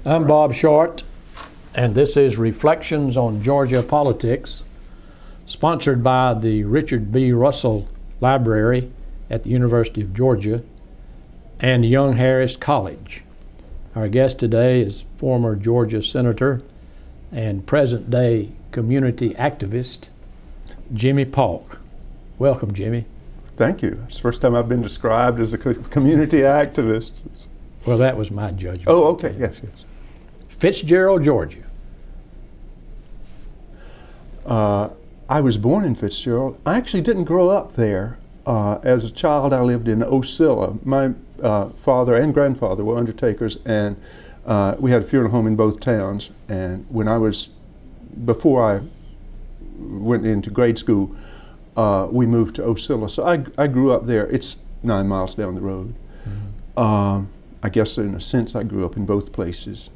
I'm Bob Short, and this is Reflections on Georgia Politics, sponsored by the Richard B. Russell Library at the University of Georgia and Young Harris College. Our guest today is former Georgia Senator and present-day community activist, Jimmy Paulk. Welcome, Jimmy. Thank you. It's the first time I've been described as a community activist. Well, that was my judgment. Oh, okay. Yes, yes. Fitzgerald, Georgia. I was born in Fitzgerald. I actually didn't grow up there. As a child, I lived in Ocilla. My father and grandfather were undertakers, and we had a funeral home in both towns. And before I went into grade school, we moved to Ocilla. So I grew up there. It's 9 miles down the road. Mm-hmm. I guess in a sense I grew up in both places.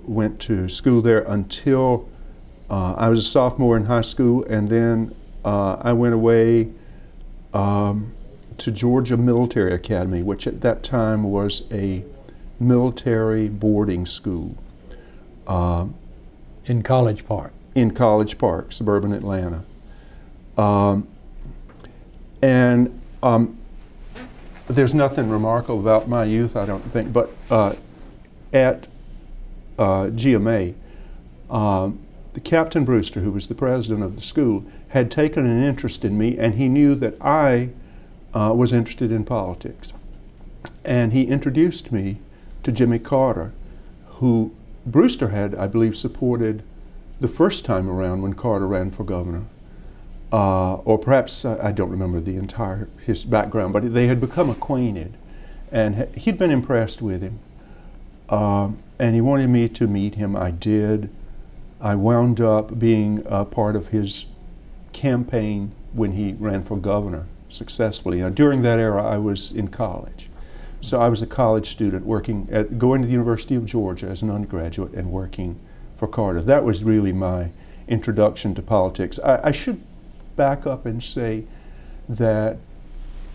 Went to school there until I was a sophomore in high school, and then I went away to Georgia Military Academy, which at that time was a military boarding school. In College Park? In College Park, suburban Atlanta. There's nothing remarkable about my youth, I don't think, but at GMA, Captain Brewster, who was the president of the school, had taken an interest in me, and he knew that I was interested in politics. And he introduced me to Jimmy Carter, who Brewster had, I believe, supported the first time around when Carter ran for governor. Or perhaps, I don't remember his background, but they had become acquainted, and he'd been impressed with him. And he wanted me to meet him. I did. I wound up being part of his campaign when he ran for governor successfully. Now, during that era, I was in college. So I was a college student going to the University of Georgia as an undergraduate and working for Carter. That was really my introduction to politics. I should back up and say that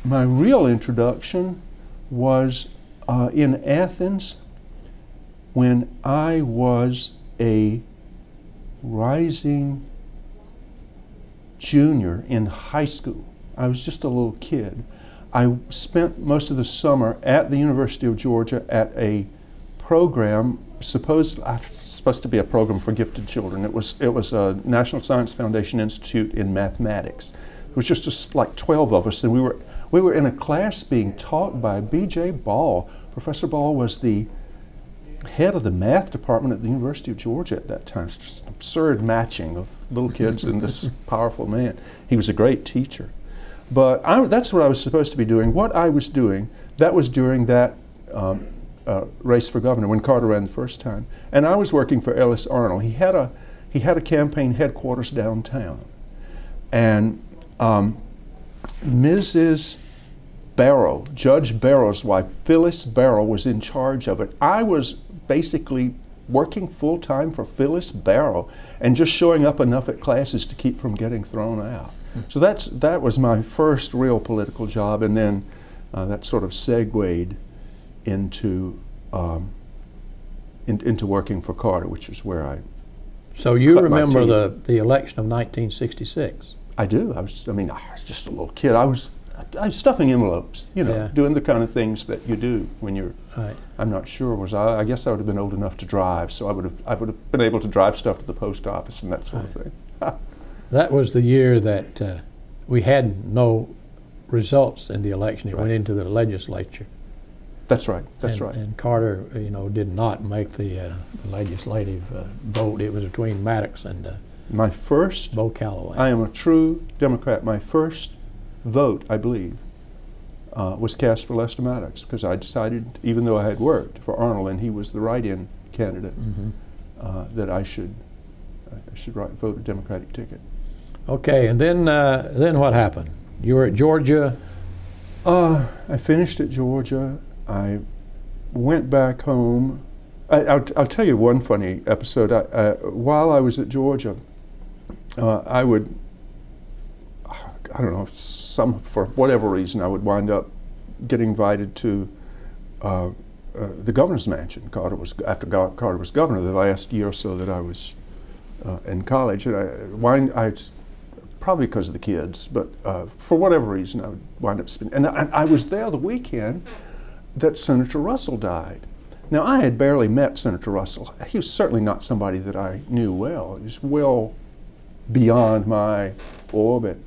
my real introduction was in Athens when I was a rising junior in high school. I was just a little kid. I spent most of the summer at the University of Georgia at a program supposed to be a program for gifted children. It was a National Science Foundation Institute in mathematics. It was just like 12 of us, and we were in a class being taught by B.J. Ball. Professor Ball was the head of the math department at the University of Georgia at that time. It's just an absurd matching of little kids and this powerful man. He was a great teacher. But that's what I was supposed to be doing. What I was doing, that was during that race for governor when Carter ran the first time. And I was working for Ellis Arnold. He had a campaign headquarters downtown. And Mrs. Barrow, Judge Barrow's wife, Phyllis Barrow, was in charge of it. I was basically working full-time for Phyllis Barrow and just showing up enough at classes to keep from getting thrown out. So that was my first real political job, and then that sort of segued into working for Carter, which is where I. So you remember the election of 1966? I do. I was just a little kid. I was stuffing envelopes, doing the kind of things that you do when you're. Right. I'm not sure. I guess I would have been old enough to drive, so I would have been able to drive stuff to the post office and that sort of thing. That was the year that we had no results in the election. It went into the legislature. That's right. That's right. And Carter, did not make the legislative vote. It was between Maddox and Bo Calloway. I am a true Democrat. My first vote, I believe, was cast for Lester Maddox because I decided, even though I had worked for Arnold and he was the write-in candidate, that I should vote a Democratic ticket. Okay, and then what happened? You were at Georgia. I finished at Georgia. I went back home. I'll tell you one funny episode. While I was at Georgia, I don't know, for whatever reason, I would wind up getting invited to the governor's mansion. After Carter was governor, the last year or so that I was in college, and probably because of the kids, but for whatever reason, I would wind up spending. And I was there the weekend that Senator Russell died. Now, I had barely met Senator Russell. He was certainly not somebody that I knew well. He was well beyond my orbit.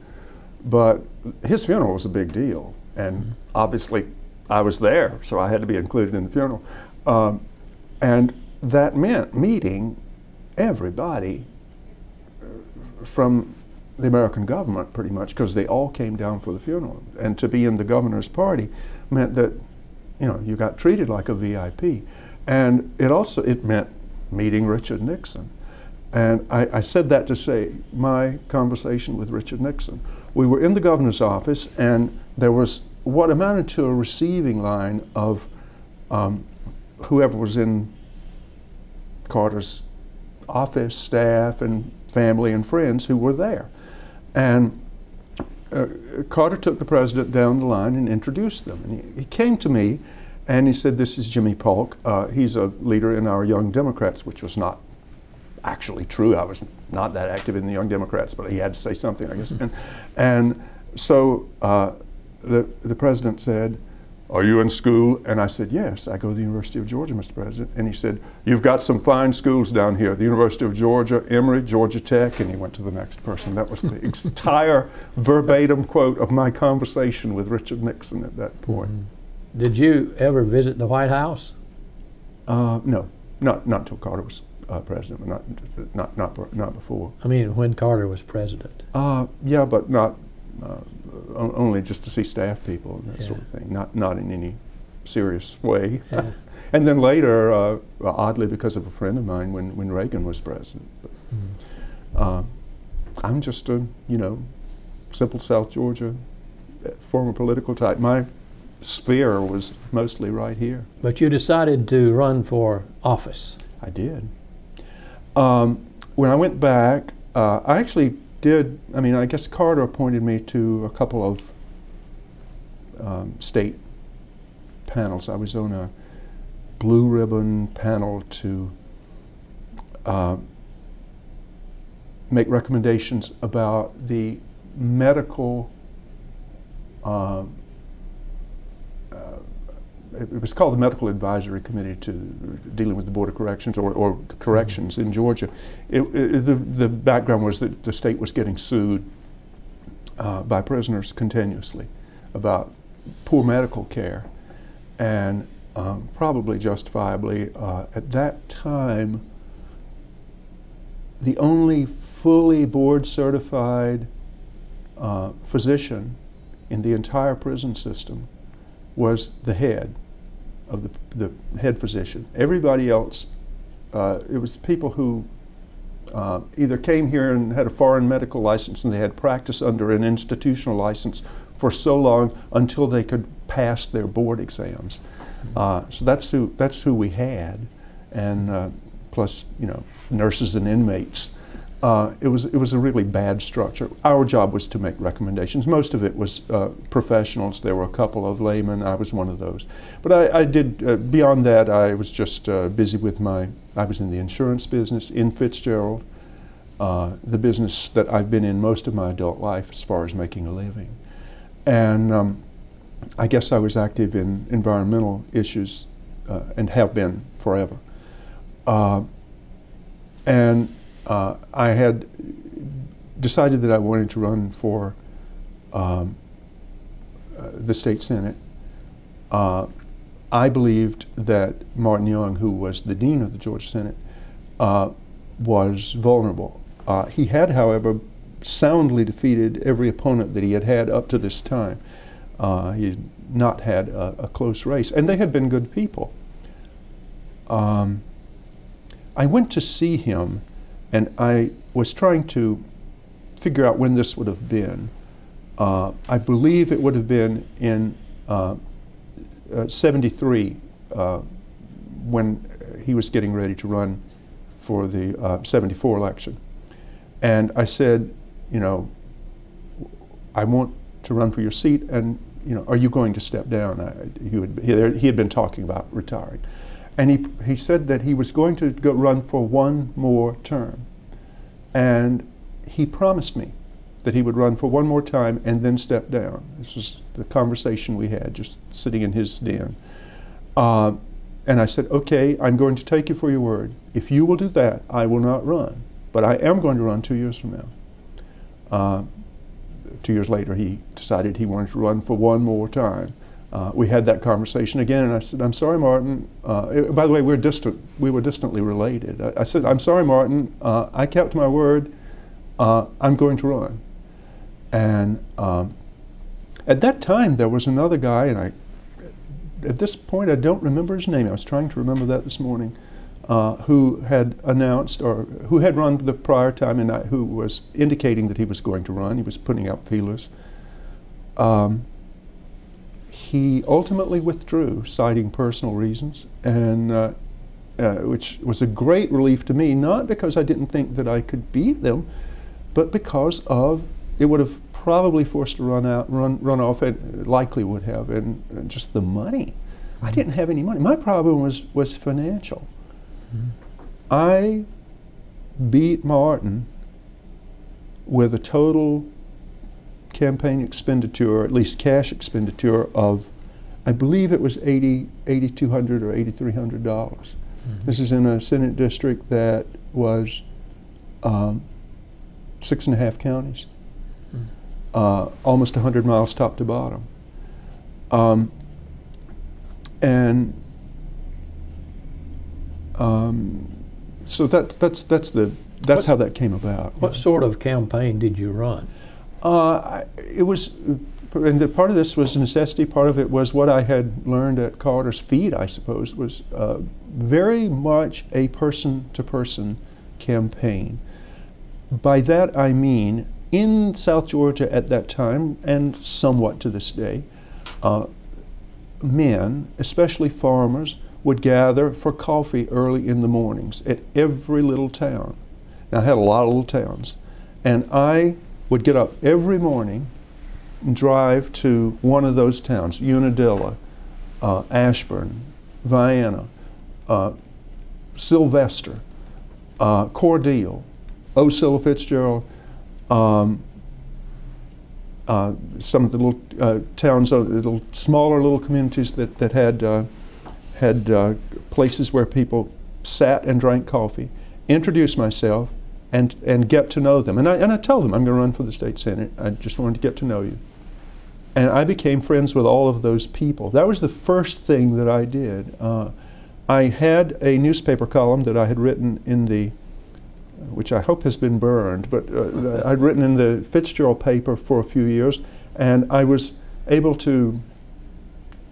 But his funeral was a big deal. And obviously, I was there, so I had to be included in the funeral. And that meant meeting everybody from the American government, pretty much, because they all came down for the funeral. And to be in the governor's party meant that, you know, you got treated like a VIP. And it meant meeting Richard Nixon. And I said that to say my conversation with Richard Nixon. We were in the governor's office, and there was what amounted to a receiving line of whoever was in Carter's office, staff, and family and friends who were there. And Carter took the president down the line and introduced them. And he came to me and he said, "This is Jimmy Paulk. He's a leader in our Young Democrats," which was not actually true. I was not that active in the Young Democrats, but he had to say something, I guess. And so the president said, "Are you in school?" And I said, "Yes, I go to the University of Georgia, Mr. President." And he said, "You've got some fine schools down here, the University of Georgia, Emory, Georgia Tech," and he went to the next person. That was the entire verbatim quote of my conversation with Richard Nixon at that point. Mm-hmm. Did you ever visit the White House? No, not until Carter was president, but not before. I mean, when Carter was president. Yeah, but not only just to see staff people and that sort of thing. Not in any serious way. Yeah. And then later, oddly, because of a friend of mine, when Reagan was president. But, I'm just a simple South Georgia former political type. My sphere was mostly right here. But you decided to run for office. I did. When I went back, I actually did. I mean, I guess Carter appointed me to a couple of state panels. I was on a blue ribbon panel to make recommendations about the medical it was called the Medical Advisory Committee to dealing with the Board of Corrections or corrections in Georgia. The background was that the state was getting sued by prisoners continuously about poor medical care, and probably justifiably. At that time, the only fully board-certified physician in the entire prison system was the head of the head physician. Everybody else, it was people who either came here and had a foreign medical license and they had practiced under an institutional license for so long until they could pass their board exams. So that's who we had, and plus nurses and inmates. It was a really bad structure. Our job was to make recommendations. Most of it was professionals. There were a couple of laymen. I was one of those. But I did, beyond that, I was just busy with I was in the insurance business in Fitzgerald, the business that I've been in most of my adult life as far as making a living. And I guess I was active in environmental issues and have been forever. I had decided that I wanted to run for the state senate. I believed that Martin Young, who was the dean of the Georgia Senate, was vulnerable. He had, however, soundly defeated every opponent that he had had up to this time. He had not had a close race, and they had been good people. I went to see him, and I was trying to figure out when this would have been. I believe it would have been in 73 when he was getting ready to run for the 74 election. And I said, I want to run for your seat, and you know, are you going to step down? He had been talking about retiring. And he said that he was going to go run for one more term. And he promised me that he would run for one more time and then step down. This was the conversation we had, just sitting in his den. And I said, okay, I'm going to take you for your word. If you will do that, I will not run. But I am going to run 2 years from now. 2 years later, he decided he wanted to run for one more time. We had that conversation again, and I said, I'm sorry, Martin. By the way, we were distantly related. I said, I'm sorry, Martin. I kept my word. I'm going to run. And at that time, there was another guy, and at this point, I don't remember his name. I was trying to remember that this morning, who had announced, or who had run the prior time, and who was indicating that he was going to run. He was putting out feelers. He ultimately withdrew, citing personal reasons, and which was a great relief to me, not because I didn't think that I could beat them, but because of, it would have probably forced to run off, and likely would have, and just the money. I didn't have any money. My problem was financial. I beat Martin with a total campaign expenditure, at least cash expenditure, of, I believe it was $8,200 or $8,300. This is in a Senate district that was 6.5 counties, almost 100 miles top to bottom. So that's how that came about. What sort of campaign did you run? It was, and part of this was necessity, part of it was what I had learned at Carter's feet, I suppose, was very much a person-to-person campaign. By that I mean, in South Georgia at that time, and somewhat to this day, men, especially farmers, would gather for coffee early in the mornings at every little town. Now, I had a lot of little towns, and I would get up every morning and drive to one of those towns, Unadilla, Ashburn, Vienna, Sylvester, Cordele, Ocilla, Fitzgerald, some of the little towns, little smaller little communities that had places where people sat and drank coffee, introduce myself, and get to know them. And I told them, I'm going to run for the state senate. I just wanted to get to know you. And I became friends with all of those people. That was the first thing that I did. I had a newspaper column that I had written in the, which I hope has been burned, but I'd written in the Fitzgerald paper for a few years, and I was able to,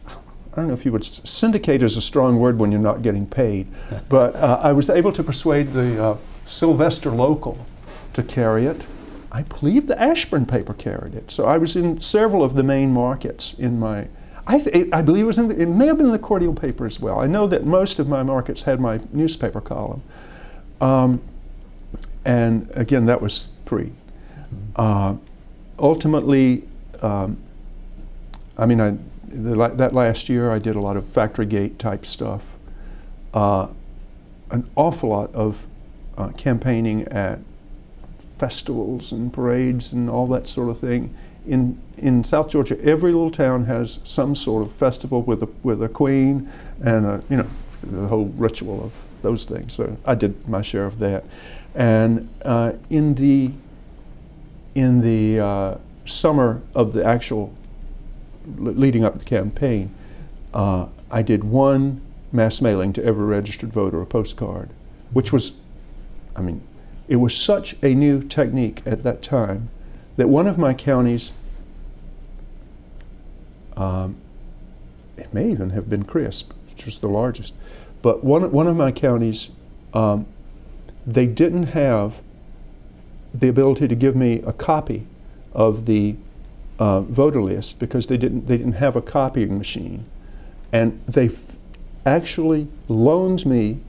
I don't know if you would, syndicate is a strong word when you're not getting paid, but I was able to persuade the Sylvester Local to carry it. I believe the Ashburn paper carried it. So I was in several of the main markets in my, I believe it was in the, it may have been in the Cordele paper as well. I know that most of my markets had my newspaper column. And again, that was free. Ultimately, I mean, that last year I did a lot of factory gate type stuff. An awful lot of campaigning at festivals and parades and all that sort of thing. In South Georgia, every little town has some sort of festival with a queen and you know, the whole ritual of those things. So I did my share of that. And in the summer of the actual leading up to the campaign, I did one mass mailing to every registered voter, a postcard, which was, I mean, it was such a new technique at that time that one of my counties, it may even have been Crisp, which was the largest, but one of my counties, they didn't have the ability to give me a copy of the voter list because they didn't have a copying machine, and they actually loaned me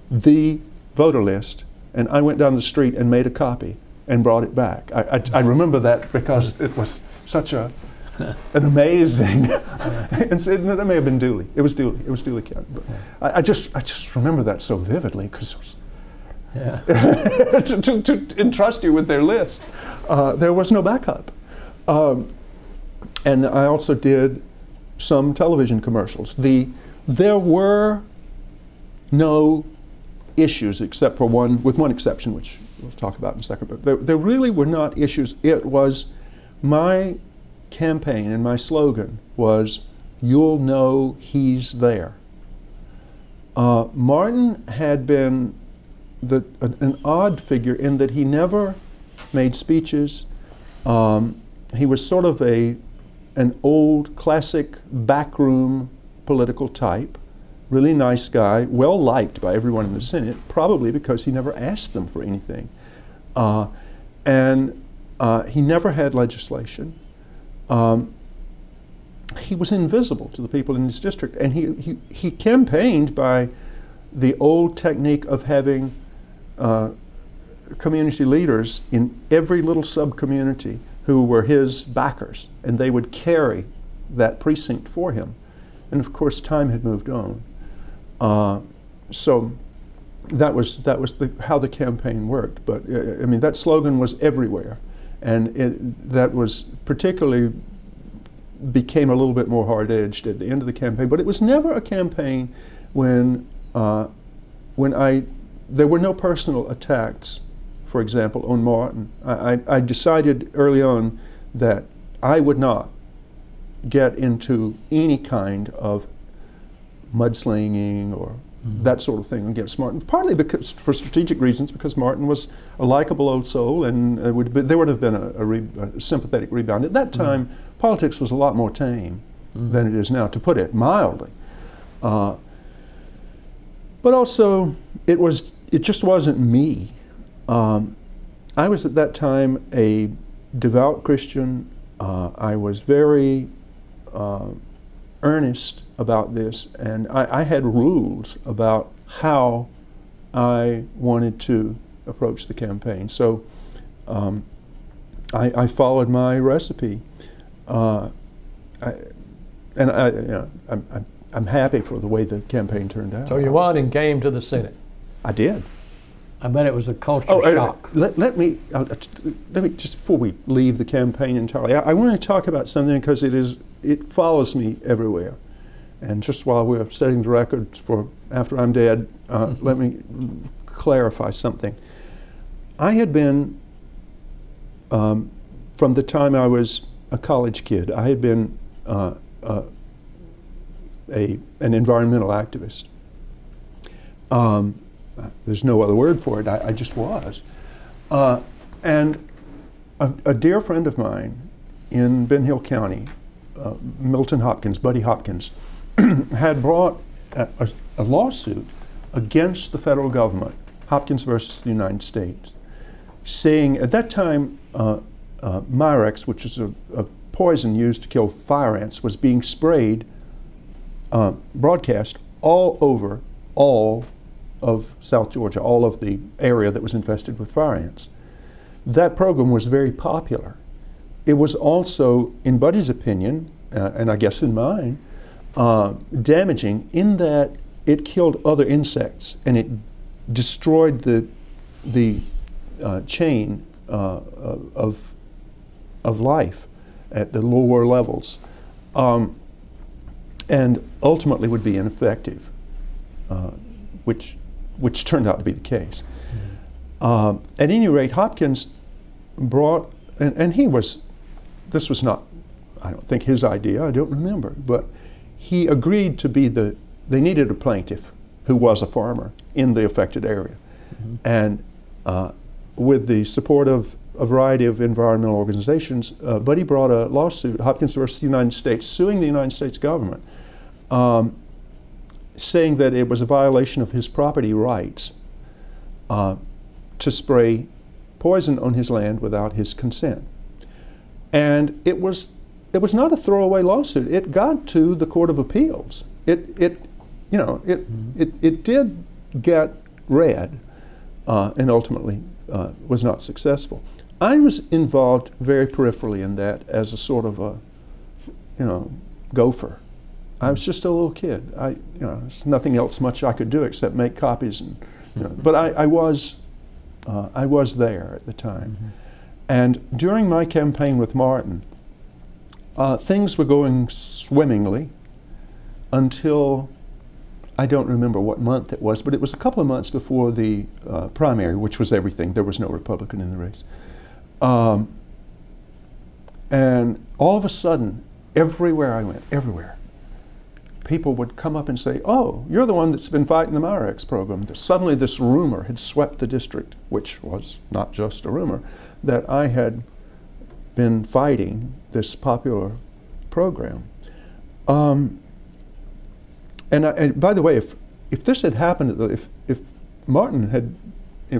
the voter list, and I went down the street and made a copy and brought it back. I remember that because it was such a an amazing, and so, that may have been Dooley. It was Dooley. It was Dooley County. But I just remember that so vividly because it was to entrust you with their list. There was no backup. And I also did some television commercials. There were no issues except for one, with one exception, which we'll talk about in a second. But there really were not issues. It was my campaign, and my slogan was, "You'll know he's there." Martin had been an odd figure in that he never made speeches. He was sort of an old classic backroom political type, really nice guy, well liked by everyone in the Senate, probably because he never asked them for anything. And he never had legislation. He was invisible to the people in his district, and he campaigned by the old technique of having community leaders in every little sub-community who were his backers, and they would carry that precinct for him. And of course, time had moved on. So that was how the campaign worked. But I mean, that slogan was everywhere, and that was particularly became a little bit more hard-edged at the end of the campaign. But it was never a campaign when there were no personal attacks, for example, on Martin. I decided early on that I would not get into any kind of mudslinging or that sort of thing against Martin, partly because, for strategic reasons, because Martin was a likable old soul, and there would have been a sympathetic rebound. At that time, politics was a lot more tame than it is now, to put it mildly. But also, it just wasn't me. I was at that time a devout Christian. I was very earnest about this, and I had rules about how I wanted to approach the campaign. So I followed my recipe, I'm happy for the way the campaign turned out. So you won and came to the Senate. I did. I bet it was a culture shock. Let me just, before we leave the campaign entirely, I want to talk about something because it follows me everywhere. And just while we're setting the record for after I'm dead, let me clarify something. I had been, from the time I was a college kid, I had been an environmental activist. There's no other word for it. I just was. And a dear friend of mine in Ben Hill County, Milton Hopkins, Buddy Hopkins, had brought a lawsuit against the federal government, Hopkins versus the United States, saying at that time Mirex, which is a poison used to kill fire ants, was being sprayed, broadcast all over all of South Georgia, all of the area that was infested with fire ants. That program was very popular. It was also, in Buddy's opinion, and I guess in mine, damaging in that it killed other insects and it destroyed the chain of life at the lower levels, and ultimately would be ineffective, which turned out to be the case. At any rate, Hopkins brought, and this was not, I don't think, his idea, I don't remember, but he agreed to be they needed a plaintiff who was a farmer in the affected area. And with the support of a variety of environmental organizations, Buddy brought a lawsuit, Hopkins versus the United States, suing the United States government, saying that it was a violation of his property rights to spray poison on his land without his consent. And it was not a throwaway lawsuit. It got to the Court of Appeals. It did get read, and ultimately was not successful. I was involved very peripherally in that as a sort of gopher. I was just a little kid. There's nothing else much I could do except make copies, and but I was there at the time. Mm-hmm. And during my campaign with Martin, things were going swimmingly until, I don't remember what month it was, but it was a couple of months before the primary, which was everything. There was no Republican in the race. And all of a sudden, everywhere I went, everywhere, people would come up and say, "Oh, you're the one that's been fighting the MyRex program." Suddenly this rumor had swept the district, which was not just a rumor, that I had been fighting this popular program. And by the way, if this had happened, if Martin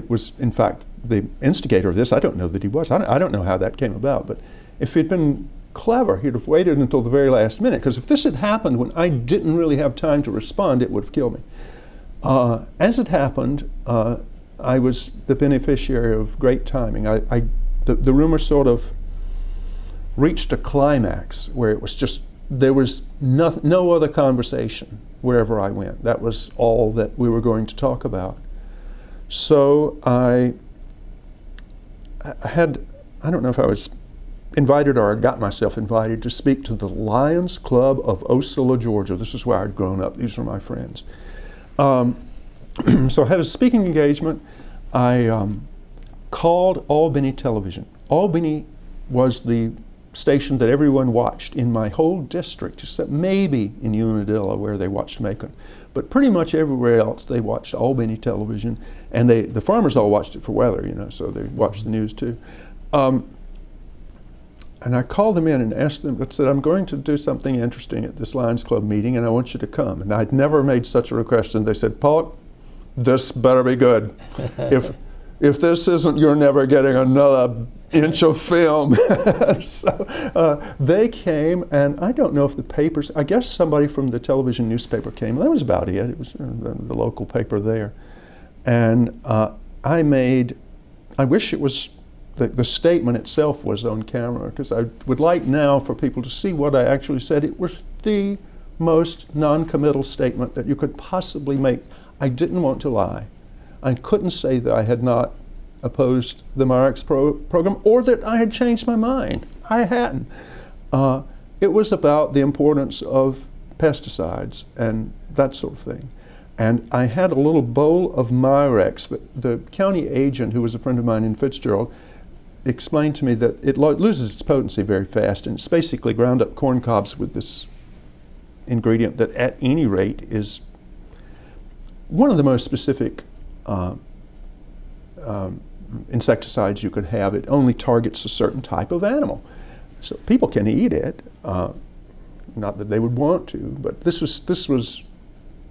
was in fact the instigator of this, I don't know that he was. I don't know how that came about, but if he'd been clever, he'd have waited until the very last minute, because if this had happened when I didn't really have time to respond, it would have killed me. As it happened, I was the beneficiary of great timing. The rumor sort of reached a climax where it was just, there was no other conversation wherever I went. That was all that we were going to talk about. So I don't know if I was invited or I got myself invited to speak to the Lions Club of Ocilla, Georgia. This is where I'd grown up. These were my friends. So I had a speaking engagement. I called Albany Television. Albany was the station that everyone watched in my whole district, except maybe in Unadilla where they watched Macon. But pretty much everywhere else they watched Albany Television, and the farmers all watched it for weather, so they watched the news too. And I called them in and asked them, I said, "I'm going to do something interesting at this Lions Club meeting and I want you to come." And I'd never made such a request, and they said, "Paulk, this better be good. If this isn't, you're never getting another inch of film." So they came, and I don't know if the papers, I guess somebody from the television newspaper came. That was about it. It was the local paper there. And I wish it was, the statement itself was on camera, because I would like now for people to see what I actually said. It was the most non-committal statement that you could possibly make. I didn't want to lie. I couldn't say that I had not opposed the MyRex program or that I had changed my mind. I hadn't. It was about the importance of pesticides and that sort of thing. And I had a little bowl of MyRex. The county agent, who was a friend of mine in Fitzgerald, explained to me that it loses its potency very fast, and it's basically ground up corn cobs with this ingredient that at any rate is one of the most specific insecticides you could have. It only targets a certain type of animal. So people can eat it, not that they would want to, but this was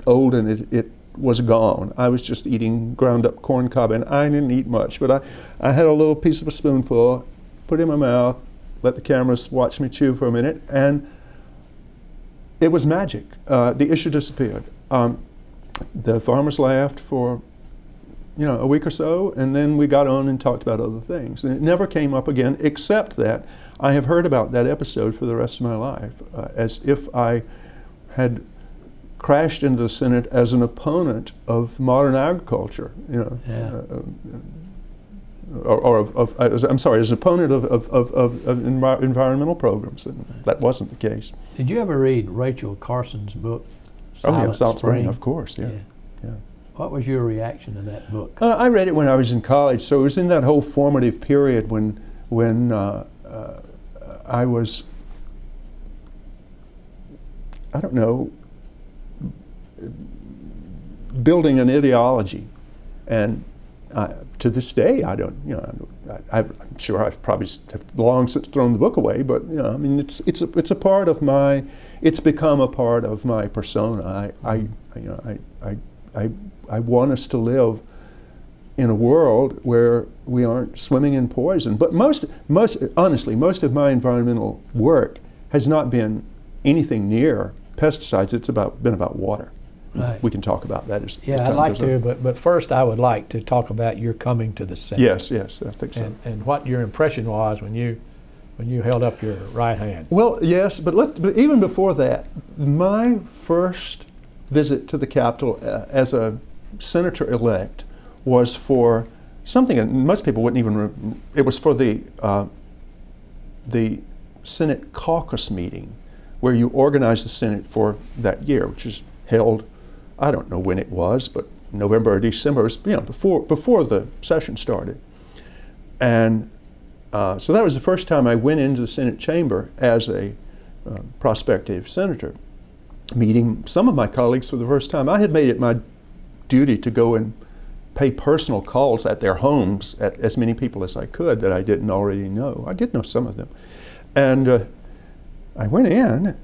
old and it was gone. I was just eating ground up corn cob, and I didn't eat much, but I had a little piece of a spoonful, put it in my mouth, let the cameras watch me chew for a minute, and it was magic. The issue disappeared. The farmers laughed for a week or so, and then we got on and talked about other things. And it never came up again, except that I have heard about that episode for the rest of my life, as if I had crashed into the Senate as an opponent of modern agriculture, I'm sorry, as an opponent of environmental programs, and that wasn't the case. Did you ever read Rachel Carson's book, Silent Spring? Of course, yeah. What was your reaction to that book? I read it when I was in college, so it was in that whole formative period when I was, I don't know, building an ideology, and to this day, I don't, I'm sure I've probably have long since thrown the book away, but I mean, it's a part of my, it's become a part of my persona. I want us to live in a world where we aren't swimming in poison. But honestly, most of my environmental work has not been anything near pesticides. It's been about water. Right. We can talk about that as yeah, I'd like to, but first I would like to talk about your coming to the Senate. Yes, I think so. And what your impression was when you when you held up your right hand. Well, yes, but even before that, my first visit to the Capitol as a senator-elect was for something that most people wouldn't even, it was for the Senate caucus meeting, where you organize the Senate for that year, which is held, I don't know when it was, but November or December, before the session started. And so that was the first time I went into the Senate chamber as a prospective senator, meeting some of my colleagues for the first time. I had made it my duty to go and pay personal calls at their homes at as many people as I could that I didn't already know. I did know some of them. And I went in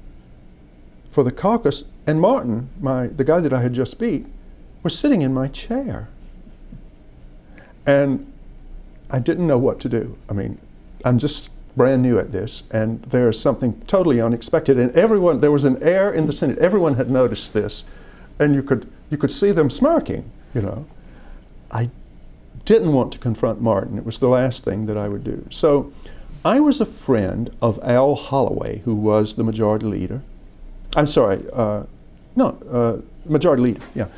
for the caucus, and Martin, the guy that I had just beat, was sitting in my chair. And I didn't know what to do. I mean, I'm just brand new at this, and there's something totally unexpected. And everyone, there was an air in the Senate, everyone had noticed this, and you could see them smirking, you know. I didn't want to confront Martin. It was the last thing that I would do. So I was a friend of Al Holloway, who was the majority leader. I'm sorry, majority leader, yeah.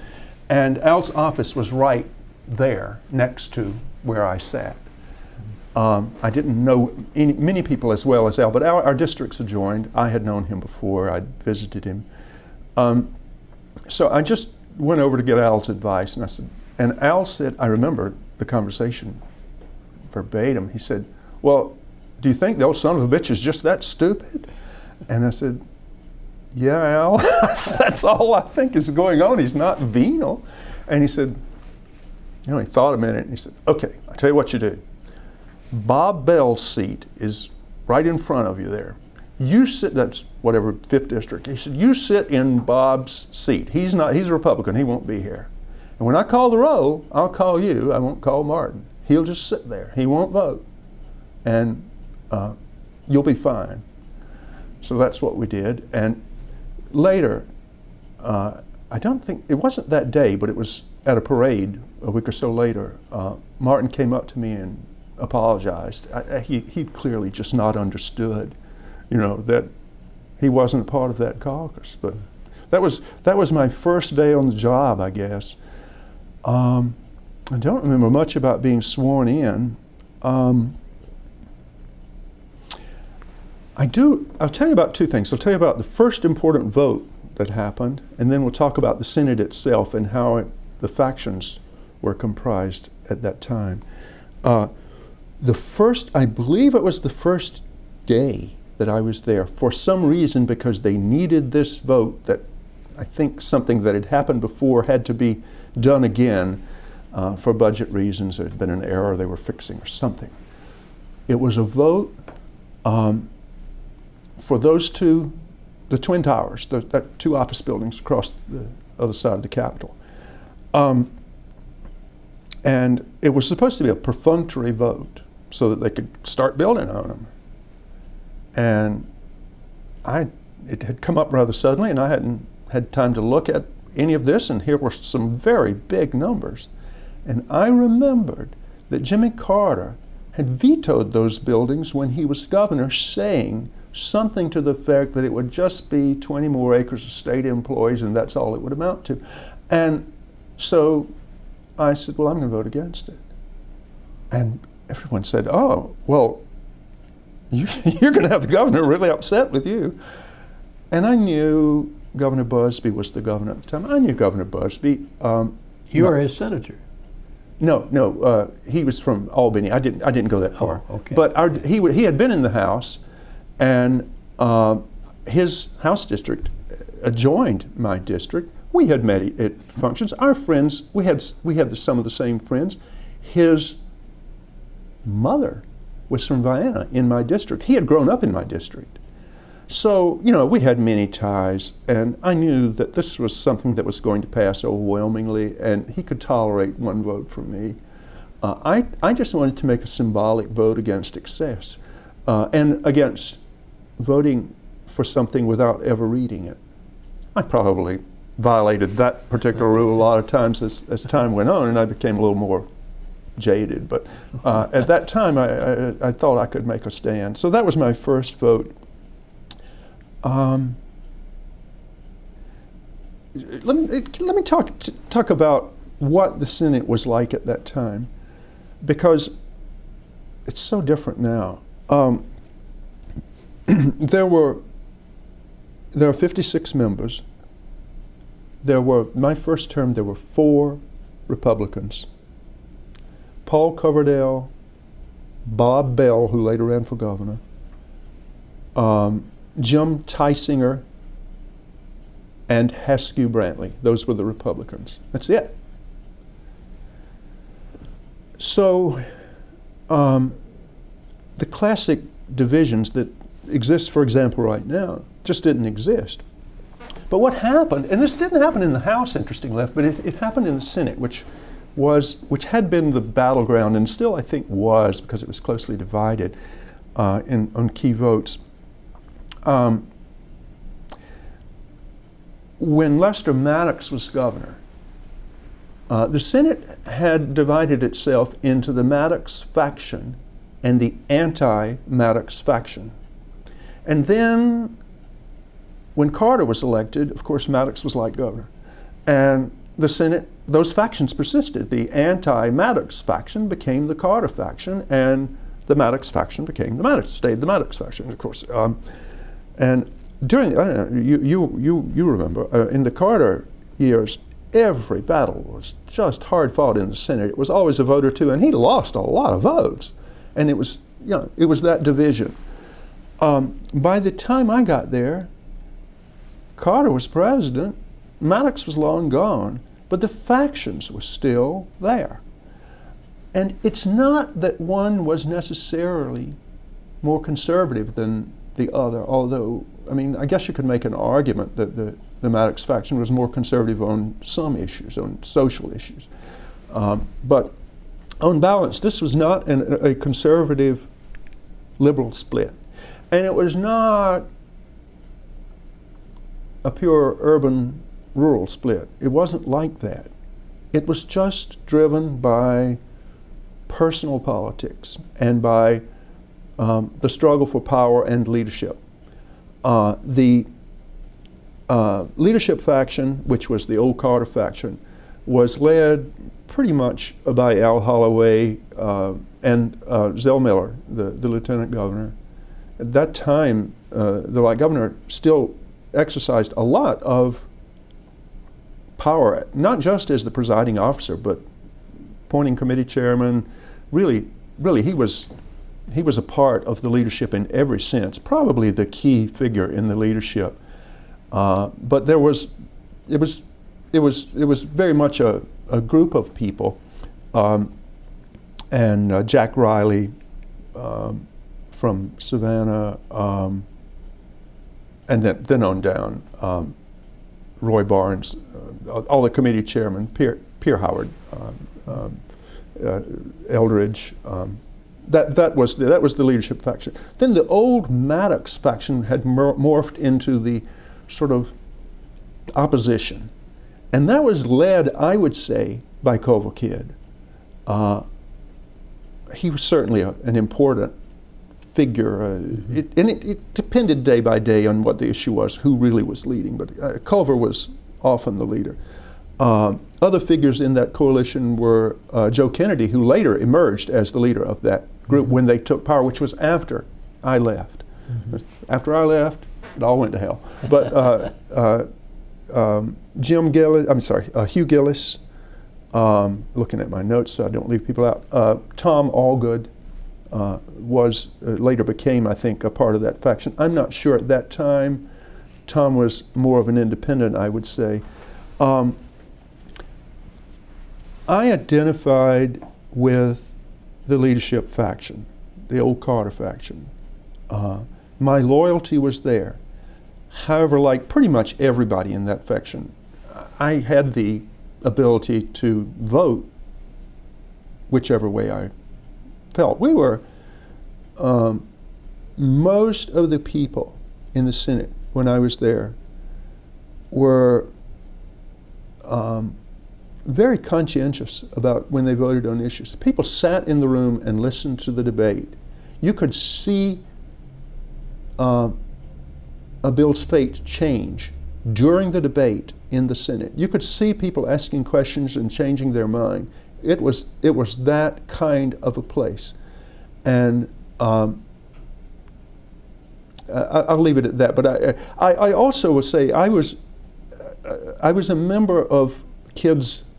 And Al's office was right there next to where I sat. I didn't know many people as well as Al, but our districts adjoined. I had known him before. I'd visited him. So I just went over to get Al's advice, and I said, and Al said, I remember the conversation verbatim. He said, well, do you think the old son of a bitch is just that stupid? And I said, yeah, Al, that's all I think is going on. He's not venal. And he said, you know, he thought a minute, and he said, okay, I'll tell you what you do. Bob Bell's seat is right in front of you there. You sit, that's whatever, 5th district. He said, you sit in Bob's seat. He's a Republican, he won't be here. And when I call the roll, I'll call you, I won't call Martin. He'll just sit there, he won't vote. And you'll be fine. So that's what we did. And later, I don't think, it wasn't that day, but it was at a parade a week or so later. Martin came up to me and apologized. He clearly just not understood, you know, that he wasn't a part of that caucus. But that was my first day on the job, I guess. I don't remember much about being sworn in. I'll tell you about two things. I'll tell you about the first important vote that happened, and then we'll talk about the Senate itself and how the factions were comprised at that time. I believe it was the first day that I was there, for some reason, because they needed this vote that I think something that had happened before had to be done again for budget reasons. There had been an error they were fixing or something. It was a vote for those two, the Twin Towers, that 2 office buildings across the other side of the Capitol. And it was supposed to be a perfunctory vote so that they could start building on them. And it had come up rather suddenly, and I hadn't had time to look at any of this, and here were some very big numbers. And I remembered that Jimmy Carter had vetoed those buildings when he was governor, saying something to the effect that it would just be 20 more acres of state employees, and that's all it would amount to. And so I said, well, I'm going to vote against it. And everyone said, oh, well, you're going to have the governor really upset with you. And I knew Governor Busby was the governor at the time. I knew Governor Busby. You were his senator. No, he was from Albany. I didn't go that far. Oh, okay. But he had been in the House, and his House district adjoined my district. We had met at functions. Our friends, we had some of the same friends. His mother was from Vienna in my district. He had grown up in my district. So, you know, we had many ties, and I knew that this was something that was going to pass overwhelmingly, and he could tolerate one vote from me. I just wanted to make a symbolic vote against excess, and against voting for something without ever reading it. I probably violated that particular rule a lot of times as time went on, and I became a little more jaded, but at that time I thought I could make a stand. So that was my first vote. Let me talk about what the Senate was like at that time, because it's so different now. There are 56 members. My first term, there were 4 Republicans. Paul Coverdale, Bob Bell, who later ran for governor, Jim Tysinger, and Haskew Brantley. Those were the Republicans. That's it. So the classic divisions that exist, for example, right now, just didn't exist. But what happened, and this didn't happen in the House, interestingly enough, but it happened in the Senate, which had been the battleground, and still I think was, because it was closely divided on key votes. When Lester Maddox was governor, the Senate had divided itself into the Maddox faction and the anti-Maddox faction. And then when Carter was elected, of course, Maddox was like governor. And the Senate, those factions persisted. The anti-Maddox faction became the Carter faction, and the Maddox faction stayed the Maddox faction, of course. And during, I don't know, you remember, in the Carter years, every battle was just hard fought in the Senate. It was always a vote or two, and he lost a lot of votes. And it was, it was that division. By the time I got there, Carter was president, Maddox was long gone, but the factions were still there. And it's not that one was necessarily more conservative than the other, although, I mean, I guess you could make an argument that the Maddox faction was more conservative on some issues, on social issues. But on balance, this was not a conservative liberal split. And it was not a pure urban rural split. It wasn't like that. It was just driven by personal politics and by the struggle for power and leadership. The leadership faction, which was the old Carter faction, was led pretty much by Al Holloway and Zell Miller, the lieutenant governor. At that time, the lieutenant governor still exercised a lot of power, not just as the presiding officer, but appointing committee chairman. Really, he was a part of the leadership in every sense, probably the key figure in the leadership. But it was very much a group of people, and Jack Riley from Savannah, and then on down, Roy Barnes, all the committee chairmen, Pierre Howard, Eldridge. That was the leadership faction. Then the old Maddox faction had morphed into the sort of opposition, and that was led, I would say, by Culver Kidd. He was certainly an important figure. It depended day by day on what the issue was, who really was leading, but Culver was often the leader. Other figures in that coalition were Joe Kennedy, who later emerged as the leader of that group when they took power, which was after I left. After I left, it all went to hell. But Hugh Gillis, looking at my notes so I don't leave people out. Tom Allgood later became, I think, a part of that faction. I'm not sure at that time. Tom was more of an independent, I would say. I identified with the leadership faction, the old Carter faction. My loyalty was there. However, like pretty much everybody in that faction, I had the ability to vote whichever way I felt. We were, most of the people in the Senate when I was there were very conscientious about when they voted on issues. People sat in the room and listened to the debate. You could see a bill's fate change during the debate in the Senate. You could see people asking questions and changing their mind. It was that kind of a place. And I'll leave it at that. But I also would say I was a member of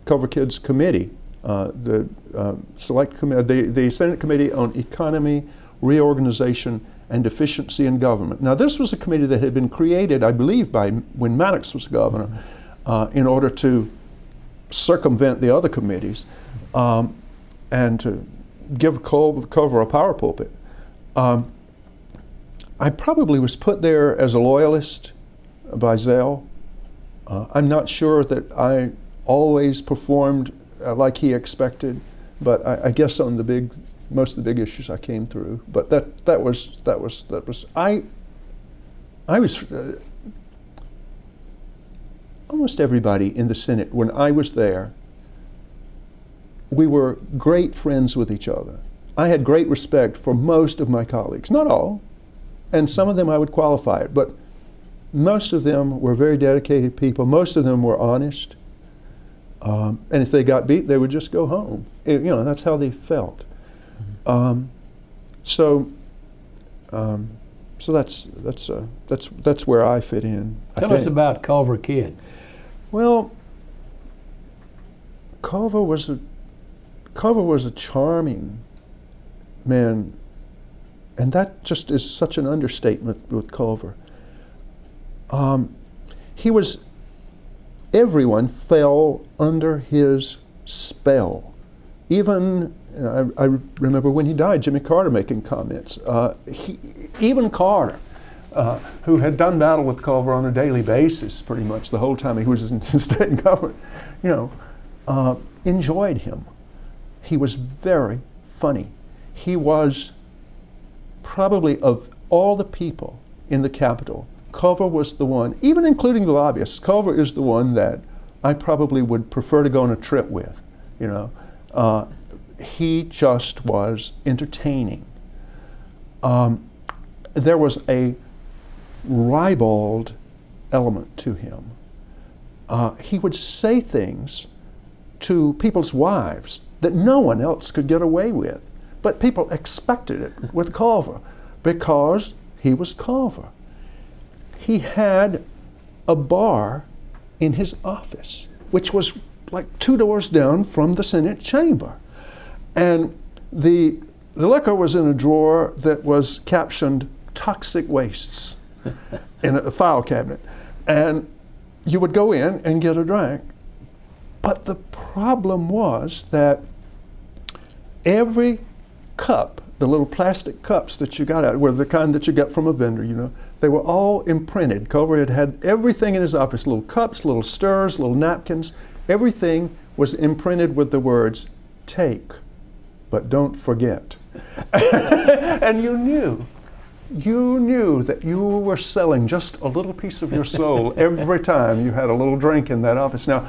Culver Kids Committee, the Select Committee, the Senate Committee on Economy, Reorganization, and Efficiency in Government. Now, this was a committee that had been created, I believe, when Maddox was governor, in order to circumvent the other committees and to give Culver a power pulpit. I probably was put there as a loyalist by Zell. I'm not sure that I always performed like he expected, but I guess on most of the big issues I came through. But that was almost everybody in the Senate when I was there. We were great friends with each other. I had great respect for most of my colleagues, not all, and some of them I would qualify it, but most of them were very dedicated people. Most of them were honest. And if they got beat, they would just go home. That's how they felt. So that's where I fit in. Tell us about Culver Kid. Well, Culver was a charming man, and that just is such an understatement with Culver. Everyone fell under his spell. Even, I remember when he died, Jimmy Carter making comments. Even Carter, who had done battle with Culver on a daily basis pretty much the whole time he was in state government, enjoyed him. He was very funny. He was probably, of all the people in the Capitol, Culver was the one, even including the lobbyists, Culver is the one that I probably would prefer to go on a trip with, He just was entertaining. There was a ribald element to him. He would say things to people's wives that no one else could get away with, but people expected it with Culver because he was Culver. He had a bar in his office, which was like 2 doors down from the Senate chamber. And the liquor was in a drawer that was captioned "toxic wastes" in a file cabinet. And you would go in and get a drink. But the problem was that every cup, the little plastic cups that you got out, were the kind that you get from a vendor, they were all imprinted. Culver had everything in his office, little cups, little stirrers, little napkins. Everything was imprinted with the words, "Take, but don't forget." And you knew that you were selling just a little piece of your soul every time you had a little drink in that office. Now,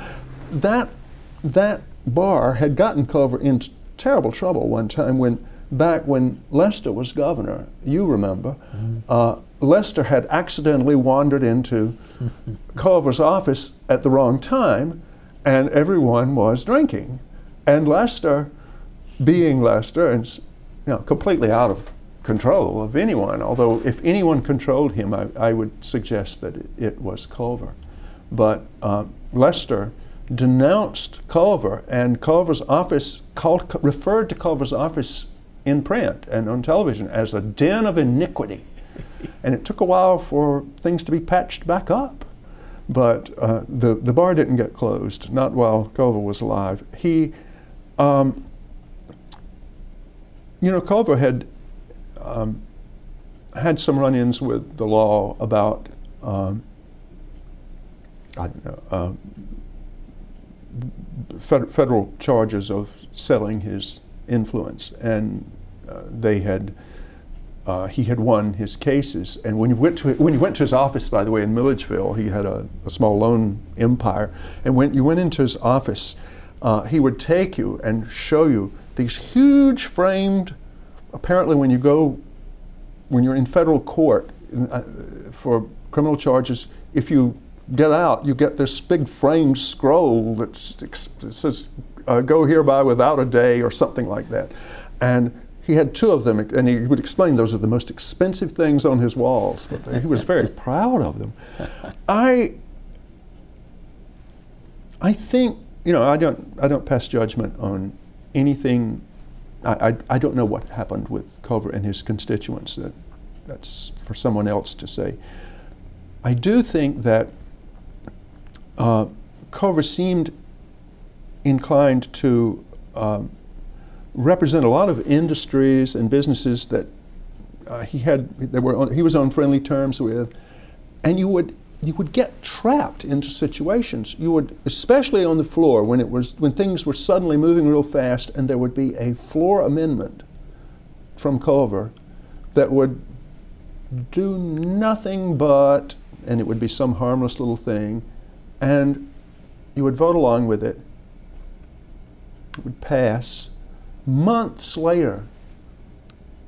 that bar had gotten Culver into terrible trouble one time back when Lester was governor. You remember. Lester had accidentally wandered into Culver's office at the wrong time, and everyone was drinking. And Lester, being Lester, and completely out of control of anyone, although if anyone controlled him, I would suggest that it was Culver. But Lester denounced Culver, and Culver's office referred to Culver's office in print and on television as a den of iniquity. And it took a while for things to be patched back up. But the bar didn't get closed, not while Culver was alive. Culver had had some run-ins with the law about, federal charges of selling his influence, and he had won his cases. And when he went to his office, by the way, in Milledgeville, he had a small loan empire. And when you went into his office, he would take you and show you these huge framed, apparently when you're in federal court for criminal charges, if you get out, you get this big framed scroll that says, go hereby without a day, or something like that. And he had 2 of them, and he would explain those are the most expensive things on his walls, but he was very proud of them. I think, you know, I don't pass judgment on anything. I don't know what happened with Culver and his constituents. That's for someone else to say. I do think that Culver seemed inclined to represent a lot of industries and businesses that he was on friendly terms with, and you would get trapped into situations. You would, especially on the floor, when things were suddenly moving real fast, and there would be a floor amendment from Culver that would do nothing but, and it would be some harmless little thing, and you would vote along with it. It would pass. Months later,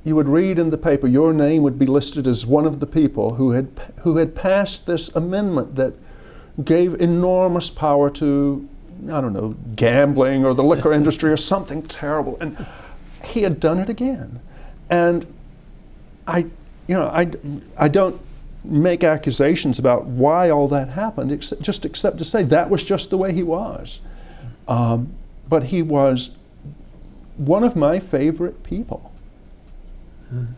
you would read in the paper, your name would be listed as one of the people who had passed this amendment that gave enormous power to, I don't know, gambling or the liquor industry or something terrible. And he had done it again. And I don't make accusations about why all that happened, except to say that was just the way he was. But he was one of my favorite people.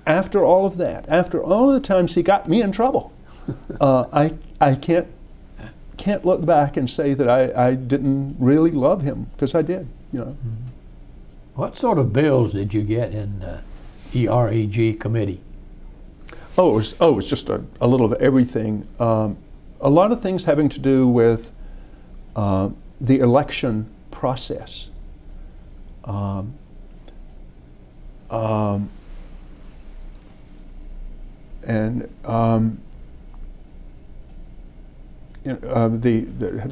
After all of that, after all of the times he got me in trouble, I can't look back and say that I didn't really love him, because I did. You know. What sort of bills did you get in EREG committee? It was just a little of everything. A lot of things having to do with the election process. The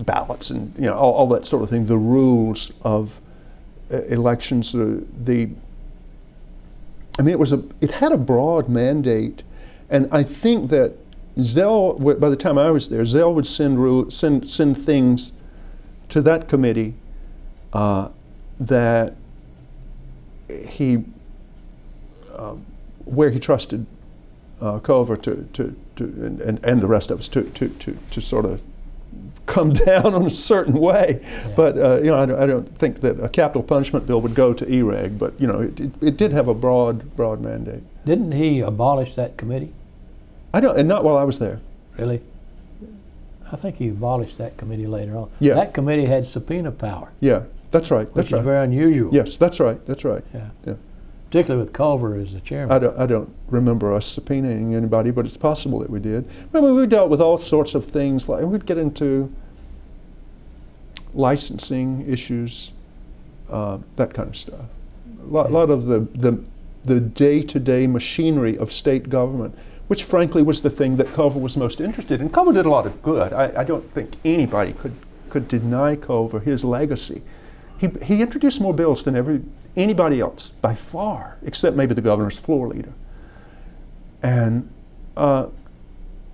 ballots and, you know, all that sort of thing, the rules of elections. I mean, it had a broad mandate, and I think that Zell, by the time I was there, Zell would send things to that committee that he where he trusted Culver and the rest of us to sort of come down on a certain way. Yeah. But you know, I don't think that a capital punishment bill would go to EREG, but you know, it did have a broad mandate. Didn't he abolish that committee? And not while I was there. Really? I think he abolished that committee later on. Yeah. That committee had subpoena power. Yeah, that's right. Which is very unusual. Yes, that's right. That's right. Yeah. Yeah. Particularly with Culver as the chairman. I don't remember us subpoenaing anybody, but it's possible that we did. I mean, we dealt with all sorts of things, like we'd get into licensing issues, that kind of stuff. A lot of the day-to-day machinery of state government, which frankly was the thing that Culver was most interested in. Culver did a lot of good. I don't think anybody could deny Culver his legacy. He introduced more bills than anybody else, by far, except maybe the governor's floor leader. And a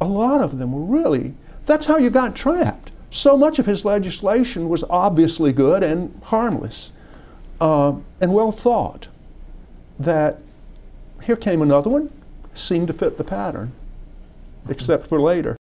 lot of them were really, that's how you got trapped. So much of his legislation was obviously good and harmless and well thought, that here came another one, seemed to fit the pattern, except for later.